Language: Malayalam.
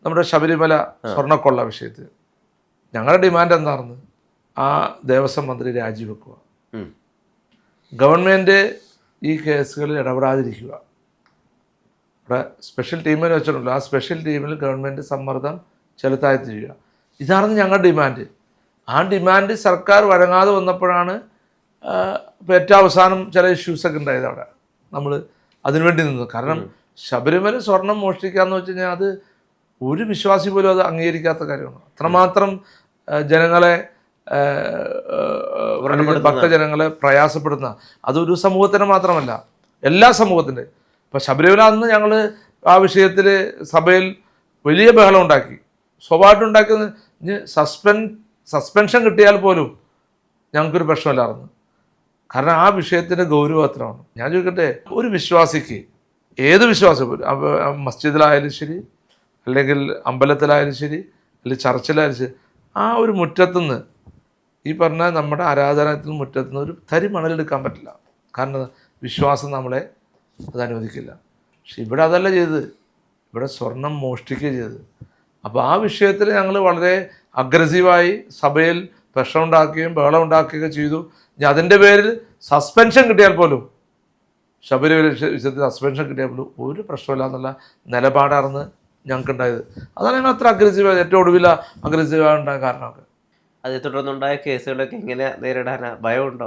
നമ്മുടെ ശബരിമല സ്വർണ്ണക്കൊള്ള വിഷയത്തിൽ ഞങ്ങളുടെ ഡിമാൻഡ് എന്താണെന്ന് ആ ദേവസ്വം മന്ത്രി രാജിവെക്കുക, ഗവൺമെൻറ് ഈ കേസുകളിൽ ഇടപെടാതിരിക്കുക. ഇവിടെ സ്പെഷ്യൽ ടീമിനെ വെച്ചിട്ടുണ്ടല്ലോ, ആ സ്പെഷ്യൽ ടീമിൽ ഗവൺമെൻറ് സമ്മർദ്ദം ചെലുത്താതിരിക്കുക. ഇതാണ് ഞങ്ങളുടെ ഡിമാൻഡ്. ആ ഡിമാൻഡ് സർക്കാർ വഴങ്ങാതെ വന്നപ്പോഴാണ് ഇപ്പോൾ ഏറ്റവും അവസാനം ചില ഇഷ്യൂസൊക്കെ ഉണ്ടായത്. അവിടെ നമ്മൾ അതിനുവേണ്ടി നിന്നു. കാരണം ശബരിമല സ്വർണം മോഷ്ടിക്കുക എന്ന് വെച്ച് കഴിഞ്ഞാൽ അത് ഒരു വിശ്വാസി പോലും അത് അംഗീകരിക്കാത്ത കാര്യമാണ്. അത്രമാത്രം ജനങ്ങളെ ഭക്തജനങ്ങളെ പ്രയാസപ്പെടുന്ന, അതൊരു സമൂഹത്തിന് മാത്രമല്ല എല്ലാ സമൂഹത്തിൻ്റെ. ഇപ്പോൾ ശബരിമല അന്ന് ഞങ്ങൾ ആ വിഷയത്തിൽ സഭയിൽ വലിയ ബഹളം ഉണ്ടാക്കി. സ്വാഭാവികമായിട്ട് ഉണ്ടാക്കിയത് സസ്പെൻഷൻ കിട്ടിയാൽ പോലും ഞങ്ങൾക്കൊരു പ്രശ്നമില്ലായിരുന്നു. കാരണം ആ വിഷയത്തിൻ്റെ ഗൗരവത്രമാണ്. ഞാൻ ചോദിക്കട്ടെ, ഒരു വിശ്വാസിക്ക്, ഏത് വിശ്വാസം, മസ്ജിദിലായാലും ശരി, അല്ലെങ്കിൽ അമ്പലത്തിലായാലും ശരി, അല്ലെങ്കിൽ ചർച്ചിലായാലും ശരി, ആ ഒരു മുറ്റത്തുനിന്ന്, ഈ പറഞ്ഞ നമ്മുടെ ആരാധനാലയത്തിൽ മുറ്റത്തുനിന്ന് ഒരു തരി മണലെടുക്കാൻ പറ്റില്ല. കാരണം വിശ്വാസം നമ്മളെ അത് അനുവദിക്കില്ല. പക്ഷെ ഇവിടെ അതല്ല ചെയ്തത്, ഇവിടെ സ്വർണം മോഷ്ടിക്കുകയാണ് ചെയ്തത്. അപ്പോൾ ആ വിഷയത്തിൽ ഞങ്ങൾ വളരെ അഗ്രസീവായി സഭയിൽ പ്രശ്നം ഉണ്ടാക്കുകയും ബഹളം ഉണ്ടാക്കുകയൊക്കെ ചെയ്തു. ഇനി അതിൻ്റെ പേരിൽ സസ്പെൻഷൻ കിട്ടിയാൽ പോലും, ശബരിമല വിഷയത്തിൽ സസ്പെൻഷൻ കിട്ടിയാൽ പോലും ഒരു പ്രശ്നമില്ല എന്നുള്ള നിലപാടാണെന്ന് ഞങ്ങൾക്കുണ്ടായത്. അതാണ് ഞങ്ങൾ അത്ര അഗ്രസീവായത്, ഏറ്റവും ഒടുവിൽ അഗ്രസീവായി ഉണ്ടായ കാരണമൊക്കെ. അതേ തുടർന്നുണ്ടായ കേസുകളൊക്കെ എങ്ങനെ നേരിടാനാ? ഭയമുണ്ടോ?